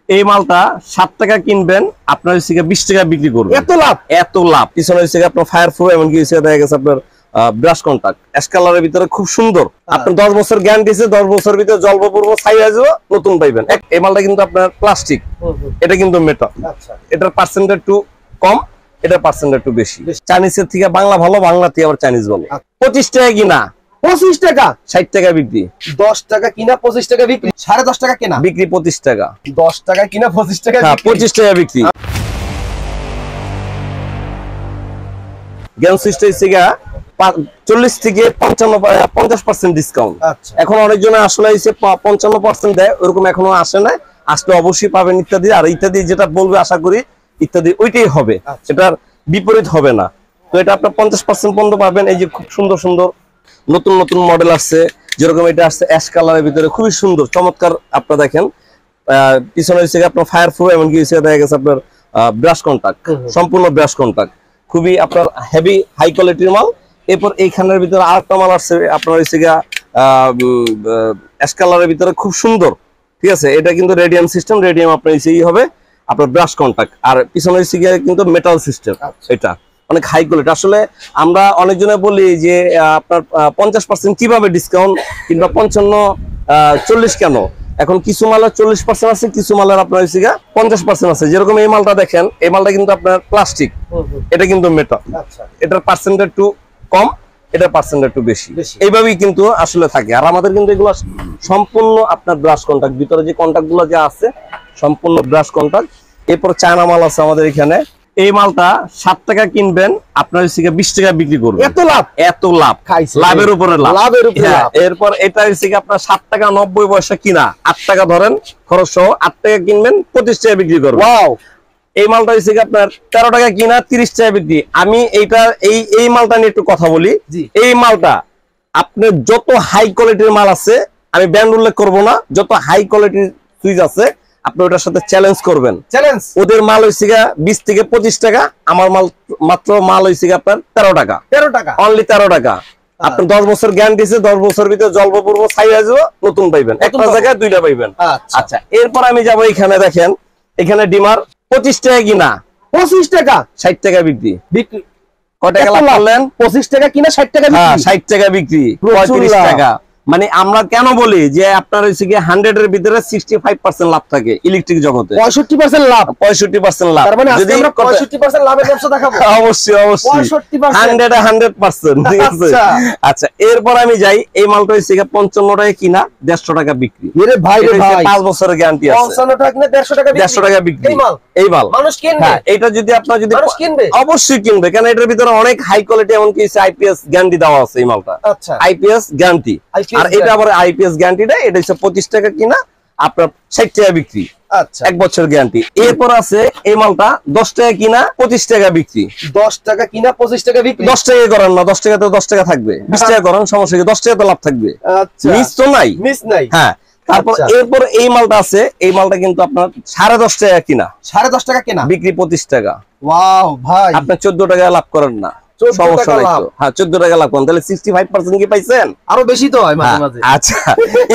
এই মালটা 7 টাকা কিনবেন, আপনার হচ্ছে 20 টাকা বিক্রি করবেন। এত লাভ, এত লাভ। পিছনে হচ্ছে আপনার ফায়ার প্রুফ, এমনকি দেখা গেছে আপনার ব্রাশ কন্টাক্ট অ্যাশ কালারের ভিতরে খুব সুন্দর। আপনার 10 বছর গ্যারান্টি আছে, 10 বছরের ভিতরে জল পড়বো, ছাই আসবে, নতুন পাইবেন। এই মালটা কিন্তু আপনার প্লাস্টিক, এটা কিন্তু মেটাল। এটার পার্সেন্ট একটু কম, এটার পার্সেন্ট একটু বেশি। চাইনিজের থেকে বাংলা ভালো, বাংলা থেকে আবার চাইনিজ ভালো। 25 টাকা কিনা, 25 টাকা, 60 টাকা বিক্রি। 10 টাকা কিনা 25 টাকা বিক্রি, 10.5 টাকা কেনা বিক্রি 25 টাকা। 10 টাকা কিনা 25 টাকা, 25 টাকা বিক্রি। জ্ঞান সুইচটা হচ্ছে 40 থেকে 50% ডিসকাউন্ট। এখন অনেকজনে আসলে 55% দেয়, ওরকম এখনো আসে না। আসলে অবশ্যই পাবেন ইত্যাদি। আর ইত্যাদি যেটা বলবে আশা করি ইত্যাদি ওইটাই হবে, এটার বিপরীত হবে না। তো এটা আপনার 50% পর্যন্ত পাবেন। এই যে খুব সুন্দর সুন্দর নতুন নতুন মডেল আসছে, যেরকম এটা আসছে অ্যাশ কালারের ভিতরে, খুবই সুন্দর চমৎকার। আপনারা দেখেন পিছনে হচ্ছে আপনার ফায়ার প্রুফ, এমনকি দেখা গেছে আপনার ব্রাশ কন্টাক্ট, সম্পূর্ণ ব্রাশ কন্টাক্ট, খুবই আপনার হেভি হাই কোয়ালিটির মাল। এরপর এইখানের ভিতরে আরেকটা মাল আসছে আপনার হচ্ছে অ্যাশ কালারের ভিতরে, খুব সুন্দর। ঠিক আছে, এটা কিন্তু রেডিয়াম সিস্টেম, রেডিয়াম আপনার হবে আপনার ব্রাশ কন্টাক্ট, আর পিছনে হচ্ছে কিন্তু মেটাল সিস্টেম। এটা অনেক হাই কোয়ালিটি। আসলে আমরা অনেকজনে বলি যে আপনার 50% কিভাবে ডিসকাউন্ট, কিংবা 55-40 কেন। এখন কিছু মালের 40% আছে, কিছু মালের আপনার 50% আছে। যেরকম এই মালটা দেখেন, এই মালটা কিন্তু আপনার প্লাস্টিক, এটা কিন্তু মেটাল। এটার পার্সেন্ট একটু কম, এটার পার্সেন্ট একটু বেশি। এইভাবেই কিন্তু আসলে থাকে। আর আমাদের কিন্তু এগুলো সম্পূর্ণ আপনার ব্রাশ কন্টাক্ট, ভিতরে যে কন্টাক্ট গুলো যা আছে সম্পূর্ণ ব্রাশ কন্টাক্ট। এরপর চায়না মাল আছে আমাদের এখানে। এই মালটা 7 টাকা কিনবেন, আপনার 20 টাকা বিক্রি করবেন। এত লাভ, এত লাভ, লাভের উপরে লাভ, লাভের উপরে লাভ। এরপর এটা হচ্ছে আপনার 7 টাকা 90 পয়সা কিনা, 8 টাকা ধরেন খরচ সহ, 8 টাকা কিনবেন, 25 টাকা বিক্রি করবেন। ওয়াও। এই মালটা হচ্ছে আপনার 13 টাকা কিনা, 30 টাকা বিক্রি। আমি এইটা এই মালটা নিয়ে একটু কথা বলি। এই মালটা আপনার যত হাই কোয়ালিটির মাল আছে, আমি ব্র্যান্ড উল্লেখ করবো না, যত হাই কোয়ালিটির সুইচ আছে আপনি ওটার সাথে চ্যালেঞ্জ করবেন। চ্যালেঞ্জ, ওদের মাল হইছে 20 থেকে 25 টাকা, আমার মাল মাত্র মাল হইছে আপনার 13 টাকা। 13 টাকা, অনলি 13 টাকা। আপনার 10 বছর গ্যারান্টি আছে, 10 বছরের ভিতরে জল পড়বো, ছাই আসবে, নতুন পাইবেন। একটা জায়গায় দুইটা পাইবেন। আচ্ছা, এরপর আমি যাবো এখানে। দেখেন এখানে ডিমার 25 টাকা কিনা, 25 টাকা, 60 টাকা বিক্রি। বিক্রি কত টাকা লাভ করলেন? 25 টাকা কিনা, 60 টাকা বিক্রি। 60 টাকা বিক্রি, 35 টাকা। মানে আমরা কেন বলি যে আপনার 100 এর ভিতরে 65% লাভ থাকে ইলেকট্রিক জগতে, 65% লাভ, 65% লাভ। তার মানে আজকে আমরা 65% লাভের ব্যবসা দেখাবো। অবশ্যই অবশ্যই, 65% 100%। ঠিক আছে। আচ্ছা, এরপর আমি যাই। এই মালটা 55 টাকা কিনা, 150 টাকা বিক্রি। আরে ভাই রে ভাই, 5 বছরের গ্যারান্টি আছে। 55 টাকা কিনা, 150 টাকা বিক্রি, 150 টাকা বিক্রি। এই মাল মানুষ কিনবে। হ্যাঁ, এটা যদি আপনার মানুষ কিনবে, অবশ্যই কিনবে, কারণ এটার ভিতরে অনেক হাই কোয়ালিটি, এমনকি আইপিএস গ্যারান্টি দেওয়া আছে এই মালটা। আচ্ছা, আইপিএস গ্যারান্টি। আর এটা আবার আইপিএস গ্যারান্টিটা, এটা হচ্ছে 25 টাকা কিনা, আপনার 60 টাকা বিক্রি। আচ্ছা, 1 বছর গ্যারান্টি। এরপর আছে এই মালটা 10 টাকা কিনা, 25 টাকা বিক্রি। 10 টাকা কিনা, 25 টাকা বিক্রি। 10 টাকা করেন না, 10 টাকা তো 10 টাকা থাকবে, 20 টাকা করেন, সমস্যা কি, 10 টাকা তো লাভ থাকবে। আচ্ছা, মিস তো নাই, মিস নাই। হ্যাঁ, তারপর এরপর এই মালটা আছে। এই মালটা কিন্তু আপনার 10.5 টাকা কিনা, 10.5 টাকা কেনা, বিক্রি 25 টাকা। ওয়াও ভাই, আপনি 14 টাকা লাভ করেন না, সমস্যা নাই তো। হ্যাঁ, 14 টাকা লাভ করেন, তাহলে 65% কি পাইছেন? আরো বেশি তো হয় মাঝে মাঝে। আচ্ছা,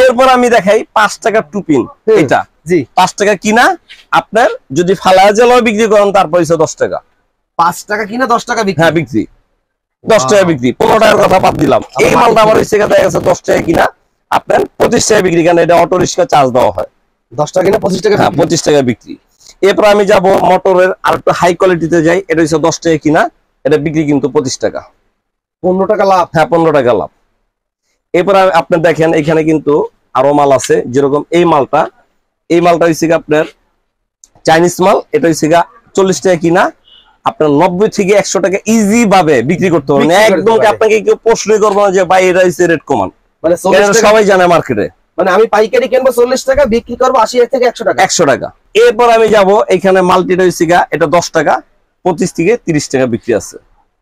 এরপর আমি দেখাই 5 টাকা টুপিন। এটা জি 5 টাকা কিনা, আপনার যদি ফালায়া জেলায় বিক্রি করেন তারপর 10 টাকা। 5 টাকা কিনা, 10 টাকা বিক্রি। হ্যাঁ, বিক্রি 10 টাকা বিক্রি, 15 টাকার কথা বাদ দিলাম। এই মালটা আমার হচ্ছে দেখা গেছে 10 টাকা কিনা, আপনার 25 টাকা বিক্রি, কারণ এটা অটো রিক্সা চার্জ দেওয়া হয়। 10 টাকা কিনা, 25 টাকা। হ্যাঁ, 25 টাকা বিক্রি। এরপর আমি যাব মোটরের আর একটু হাই কোয়ালিটিতে যাই। এটা হচ্ছে 10 টাকা কিনা, এটা বিক্রি কিন্তু 25 টাকা, 15 টাকা লাভ। হ্যাঁ, 15 টাকা লাভ। এরপর আপনি দেখেন এখানে কিন্তু আরো মাল আছে। যেরকম এই মালটা হচ্ছে আপনার চাইনিজ মাল। এটা হচ্ছে 40 টাকা কিনা, আপনার 90 থেকে 100 টাকা ইজি ভাবে বিক্রি করতে পারবেন। একদম আপনাকে কেউ প্রশ্নই করবো না যে ভাই এটা হচ্ছে রেট কমান, মানে সবাই জানে মার্কেটে। মানে আমি পাইকারি কিনবো 40 টাকা, বিক্রি করবো 80 থেকে 100 টাকা। 100 টাকা। এরপর আমি যাব এখানে মাল্টিটা হচ্ছে এটা 10 টাকা, 25 থেকে 30 টাকা বিক্রি আছে,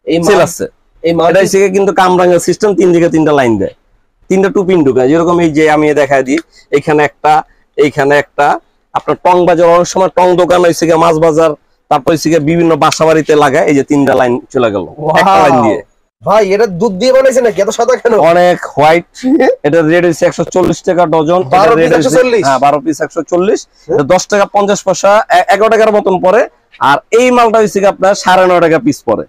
এই সেল আছে। এই মালটা হচ্ছে কিন্তু কামরাঙ্গা সিস্টেম, 3 দিকে 3টা লাইন দেয়, 3টা টুপিন ঢুকায়। যেরকম এই যে আমি দেখাই দিই, এখানে একটা, এইখানে একটা। আপনার টং বাজার, অনেক সময় টং দোকান হয়েছে মাছ বাজার, তারপর হচ্ছে বিভিন্ন বাসা বাড়িতে লাগায়। এই যে 3টা লাইন চলে গেল একটা লাইন দিয়ে। ভাই এটা দুধ দিয়ে বানাইছে নাকি এত সাদা কেন? অনেক হোয়াইট। এটা রেট হচ্ছে 140 টাকা ডজন। 12 পিস 140। হ্যাঁ 12 পিস 140। এটা 10 টাকা 50 পয়সা 11 টাকার মতন পড়ে। আর এই মালটা হচ্ছে আপনার 9.5 টাকা পিস পড়ে।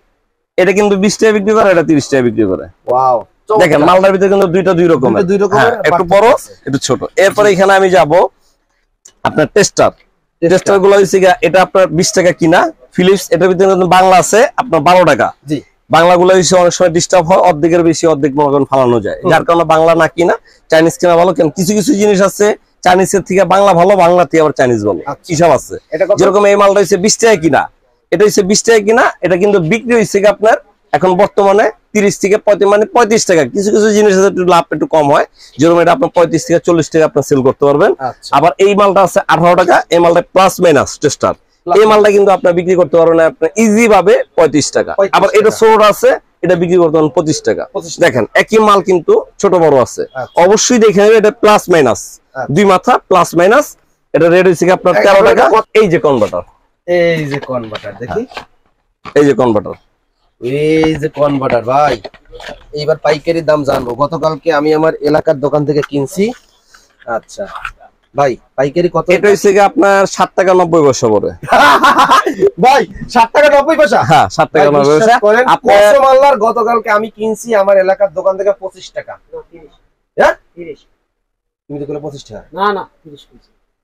এটা কিন্তু 20 টাকা বিক্রি করে, এটা 30 টাকা বিক্রি করে। ওয়াও, দেখেন মালটার ভিতরে কিন্তু দুইটা দুই রকমের, একটু বড় একটু ছোট। এরপরে এখানে আমি যাব আপনার টেস্টার গুলো হচ্ছে এটা আপনার 20 টাকা কিনা ফিলিপস। এটার ভিতরে বাংলা আছে আপনার 12 টাকা। জি, বাংলাগুলো অনেক সময় ডিস্টার্ব হয়, অর্ধেকের বেশি অর্ধেক মনে ফালানো যায়, যার কারণে বাংলা না কিনা চাইনিজ কিনা ভালো। কেন কিছু কিছু জিনিস আছে চাইনিজের থেকে বাংলা ভালো, বাংলা থেকে আবার চাইনিজ ভালো, হিসাব আছে। যেরকম এই মালটা হচ্ছে 20 টাকা কিনা, এটা হচ্ছে 20 টাকা কিনা। এটা কিন্তু বিক্রি হয়েছে আপনার এখন বর্তমানে 30 থেকে 35 টাকা। কিছু কিছু জিনিস একটু লাভ একটু কম হয়, যেরকম এটা আপনার 35 থেকে 40 টাকা আপনার সেল করতে পারবেন। আবার এই মালটা আছে 18 টাকা। এই মালটা প্লাস মাইনাস টেস্টার, এই মালটা কিন্তু আপনার বিক্রি করতে পারবেন আপনার ইজি ভাবে 35 টাকা। আবার এটা ছোট আছে, এটা বিক্রি করতে পারবেন 25 টাকা। দেখেন একই মাল কিন্তু ছোট বড় আছে, অবশ্যই দেখে নেবেন এটা প্লাস মাইনাস, দুই মাথা প্লাস মাইনাস। এটা রেট হচ্ছে আপনার 13 টাকা। এই যে কনভার্টার, দেখি এই যে কনভার্টার, এই যে কনভার্টার ভাই, এইবার পাইকারি দাম জানবো। গতকালকে আমি আমার এলাকার দোকান থেকে কিনছি। আচ্ছা ভাই, পাইকারি কত? এটা হচ্ছে আপনার 7 টাকা 90 পয়সা পড়ে। ভাই 7 টাকা 90 পয়সা? হ্যাঁ 7 টাকা 90 পয়সা। আপনার মাল্লার গতকালকে আমি কিনছি আমার এলাকার দোকান থেকে 25 টাকা। হ্যাঁ 30। তুমি তো বলে 25 টাকা। না না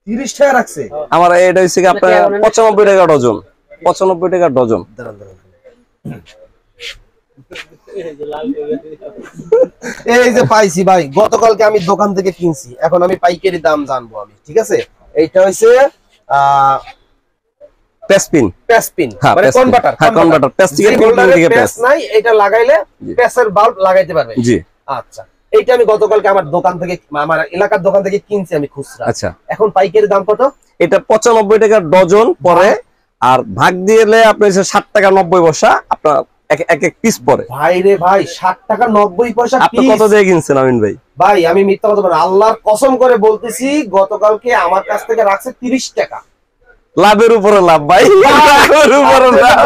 30 টাকা রাখছে। আমার এটা হচ্ছে আপনার 95 টাকা ডজন। 95 টাকা ডজন। এই যে পাইছি ভাই, গতকালকে আমি দোকান থেকে কিনছি, এখন আমি পাইকারি দাম জানবো আমি। ঠিক আছে, এইটা হইছে পেসপিন মানে কনভার্টার। কনভার্টার পেস থেকে পেস নাই, এটা লাগাইলে পেসের বাল্ব লাগাইতে পারবে। জি আচ্ছা, এইটা আমি গতকালকে আমার দোকান থেকে আমার এলাকার দোকান থেকে কিনছি আমি খুচরা। আচ্ছা, এখন পাইকারি দাম কত? এটা 95 টাকা ডজন পরে, আর ভাগ দিলে আপনার 7 টাকা 90 পয়সা আপনার এক এক পিস পরে। ভাই রে ভাই, 7 টাকা 90 পয়সা পিস। আপনি কত দিয়ে কিনছেন আমিন ভাই? ভাই আমি মিথ্যা কথা বলবো না, আল্লাহর কসম করে বলতেছি, গতকালকে আমার কাছ থেকে রাখছে 30 টাকা। লাভের উপরে লাভ ভাই, লাভের উপরে লাভ,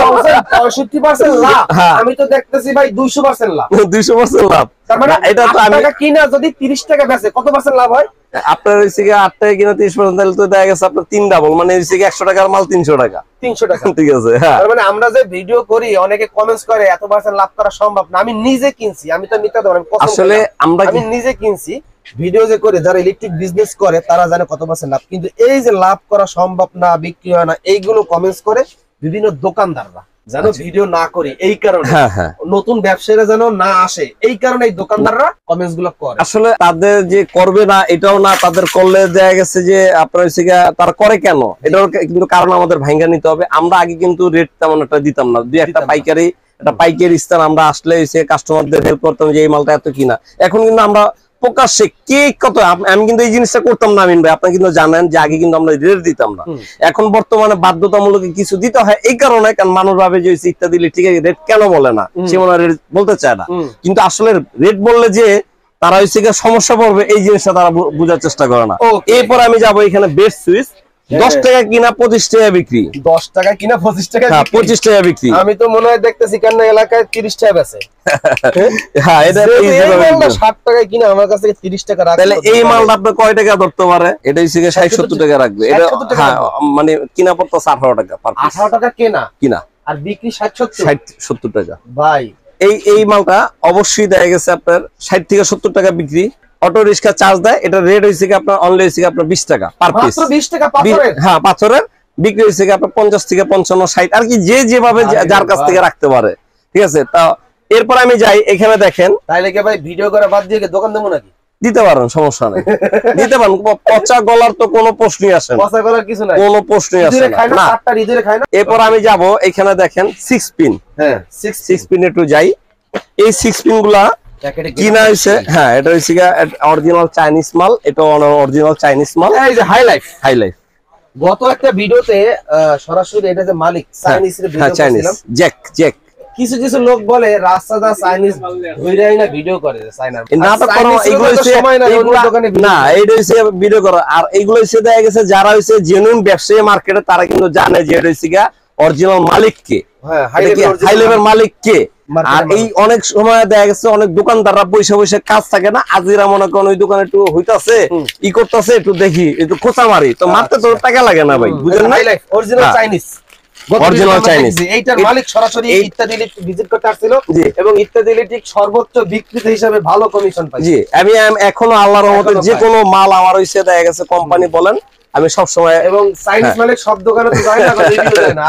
65% লাভ। আমি তো দেখতেছি ভাই 200% লাভ। 200% লাভ। তার মানে এটা তো আমি টাকা কিনা যদি 30 টাকা বেচে কত পার্সেন্ট লাভ হয়? আপনার হইছে কি 8 টাকা কিনা 30%, তাহলে তো দেখা গেছে আপনার 3 ডাবল, মানে হইছে কি 100 টাকার মাল 300 টাকা। 300 টাকা, ঠিক আছে। হ্যাঁ, তার মানে আমরা যে ভিডিও করি অনেকে কমেন্টস করে এত পার্সেন্ট লাভ করা সম্ভব না। আমি নিজে কিনছি, আমি তো মিথ্যা বলবো না, আসলে আমি নিজে কিনছি। ভিডিও যে করে যারা ইলেকট্রিক বিজনেস করে তারা জানে কত পার্সেন্ট লাভ, কিন্তু এই যে লাভ করা সম্ভব না, বিক্রি হয় না, এইগুলো কমেন্টস করে বিভিন্ন দোকানদাররা, জানো ভিডিও না করি এই কারণে, নতুন ব্যবসায়ীরা যেন না আসে এই কারণে এই দোকানদাররা কমেন্টস গুলো করে। আসলে তাদের যে করবে না এটাও না, তাদের করলে দেখা গেছে যে আপনার হচ্ছে তারা করে কেন, এটার কিন্তু কারণ আমাদের ভাঙ্গা নিতে হবে। আমরা আগে কিন্তু রেট তেমন একটা দিতাম না, দুই একটা পাইকারি স্থান আমরা আসলে কাস্টমারদের হেল্প করতাম যে এই মালটা এত কিনা। এখন কিন্তু আমরা প্রকাশ্যে কে কত, আমি কিন্তু এই জিনিসটা করতাম না আমিন ভাই, আপনি কিন্তু জানেন যে আগে কিন্তু আমরা রেট দিতাম না। এখন বর্তমানে বাধ্যতামূলক কিছু দিতে হয়, এই কারণে কারণ মানুষ ভাবে যে ইত্যাদি দিলে ঠিক আছে, রেট কেন বলে না, সে মনে হয় রেট বলতে চায় না। কিন্তু আসলে রেট বললে যে তারা হচ্ছে সমস্যা পড়বে এই জিনিসটা তারা বোঝার চেষ্টা করে না। এরপর আমি যাবো এখানে বেস্ট সুইচ, 10 টাকা কিনা 25 টাকা বিক্রি। 10 টাকা কিনা 25 টাকা, 25 টাকা বিক্রি। আমি তো মনে হয় দেখতেছি কেন এলাকায় 30 টাকা বেচে। হ্যাঁ, এটা 60 টাকা কিনা আমার কাছ থেকে 30 টাকা রাখে, তাহলে এই মালটা আপনি কয় টাকা ধরতে পারে? এটা হচ্ছে 60-70 টাকা রাখবে। এটা হ্যাঁ, মানে কিনা পড়তো 18 টাকা পার পিস। 18 টাকা কিনা আর বিক্রি 60-70 টাকা। ভাই এই মালটা অবশ্যই দেখা গেছে আপনার 60 থেকে 70 টাকা বিক্রি। অটো রিক্সা চার্জ দেয়, এটা রেট হইছে আপনার অনলি হইছে আপনার 20 টাকা পার পিস। মাত্র 20 টাকা পাথরের? হ্যাঁ, পাথরের বিক্রি হইছে আপনার 50 থেকে 55 60 আর কি, যে যেভাবে যার কাছ থেকে রাখতে পারে। ঠিক আছে, তা এরপর আমি যাই এখানে দেখেন। তাইলে কি ভাই ভিডিও করে বাদ দিয়ে দোকান দেবো নাকি? দিতে পারেন, সমস্যা নেই, দিতে পারেন। পচা গলার তো কোনো প্রশ্নই আসে না, পচা গলার কিছু নাই, কোনো প্রশ্নই আসে না। আটটা রিজরে খায় না। এরপর আমি যাব এখানে দেখেন 6 পিন। হ্যাঁ, 6 পিন একটু যাই। এই 6 পিন গুলা কিনা হইছে, হ্যাঁ এটা হইছে অরিজিনাল চাইনিজ মাল, এটা অরিজিনাল চাইনিজ মাল। এই যে হাই লাইফ গত একটা ভিডিওতে সরাসরি এটা যে মালিক চাইনিজের ভিডিও করেছিলাম, জ্যাক কিছু কিছু লোক বলে রাস্তাদা চাইনিজ ধইরাই না ভিডিও করে চাইনা নাটক করো, এগুলো সময় না দোকানে না, এইটা হইছে ভিডিও করো। আর এইগুলো হইছে দেখা গেছে যারা হইছে জেনুইন ব্যবসায়ী মার্কেটে তারা কিন্তু জানে যে এটা হইছে অরিজিনাল মালিক কে, হাই লেভেল মালিক কে। আর এই অনেক সময় দেখা গেছে অনেক দোকানদাররা বসে বসে কাজ থাকে না, আজিরা মনে করেন ওই দোকানে একটু হইতাছে ই করতেছে, একটু দেখি একটু খোঁচা মারি, তো মারতে তো টাকা লাগে না ভাই, বুঝলেন না? Original Chinese, original Chinese. এইটার মালিক সরাসরি ইত্যাদি ইলেকট্রিক ভিজিট করতে আসছিল এবং ইত্যাদি ইলেকট্রিক সর্বোচ্চ বিক্রিত হিসাবে ভালো কমিশন পাই। জি, আমি এখনো আল্লাহর রহমতে যে কোনো মাল আমার হইছে দেখা গেছে কোম্পানি বলেন, আমি সব সময় এবং চাইনিজ মালিক সব দোকানে তো যায় না, রিভিউ দেয় না,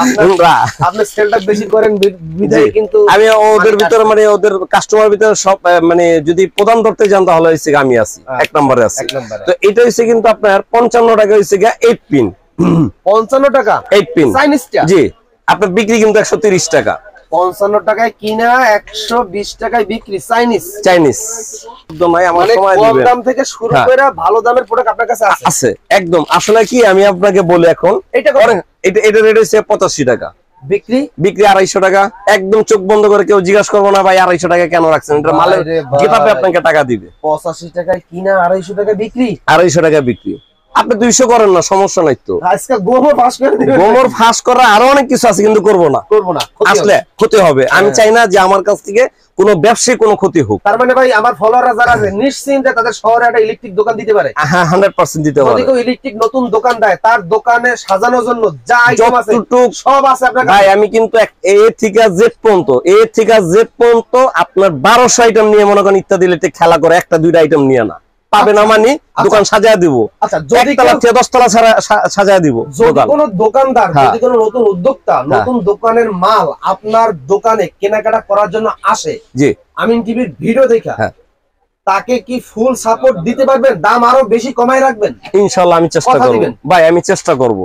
আপনি সেলটা বেশি করেন বিধায় কিন্তু আমি ওদের ভিতরে মানে ওদের কাস্টমার ভিতরে সব মানে যদি প্রধান ধরতে যান তাহলে হইছে আমি আছি এক নম্বরে আছি। তো এটা হইছে কিন্তু আপনার 55 টাকা হইছে গিয়া 8 পিন, 55 টাকা 8 পিন চাইনিজটা। জি, আপনার বিক্রি কিন্তু 130 টাকা। 55 টাকায় কিনা 120 টাকায় বিক্রি চাইনিজ। চাইনিজ একদম ভাই আমার সময় কম দিবেন, দাম থেকে শুরু করে ভালো দামের প্রোডাক্ট আপনার কাছে আছে। আছে একদম। আসলে কি আমি আপনাকে বলি এখন এটা এটা রেট হইছে 85 টাকা, বিক্রি 250 টাকা। একদম চোখ বন্ধ করে কেউ জিজ্ঞাসা করবো না ভাই 250 টাকা কেন রাখছেন, এটা মালের গেটাপে আপনাকে টাকা দিবে। 85 টাকায় কিনা 250 টাকা বিক্রি, 250 টাকা বিক্রি। আপনি 200 করেন না, সমস্যা নাই তো। আজকে গোমর ফাঁস করে দিবেন, গোমর ফাঁস করা আরো অনেক কিছু আছে, কিন্তু করব না, আসলে ক্ষতি হবে। আমি চাই না যে আমার কাছ থেকে কোনো ব্যবসায়ী কোনো ক্ষতি হোক। তার মানে ভাই আমার ফলোয়াররা যারা আছে নিশ্চিন্তে তাদের শহরে একটা ইলেকট্রিক দোকান দিতে পারে। হ্যাঁ 100% দিতে পারে। যদি কেউ ইলেকট্রিক নতুন দোকান দেয়, তার দোকানে সাজানোর জন্য যা আইটেম আছে সব আছে আপনার কাছে। ভাই আমি কিন্তু এ থেকে জেড পর্যন্ত আপনার 1200 আইটেম নিয়ে মনে করেন ইত্যাদি ইলেকট্রিক খেলা করে, একটা দুইটা আইটেম নিয়ে না পাবে না, মানে দোকান সাজায় দিব। আচ্ছা, যদি 10 তলা সাজায় দিব। যদি কোনো দোকানদার, যদি কোনো নতুন উদ্যোক্তা নতুন দোকানের মাল আপনার দোকানে কেনাকাটা করার জন্য আসে, জি আমিন টিভির ভিডিও দেখা, তাকে কি ফুল সাপোর্ট দিতে পারবেন? দাম আরো বেশি কমায় রাখবেন? ইনশাআল্লাহ আমি চেষ্টা করব ভাই, আমি চেষ্টা করব।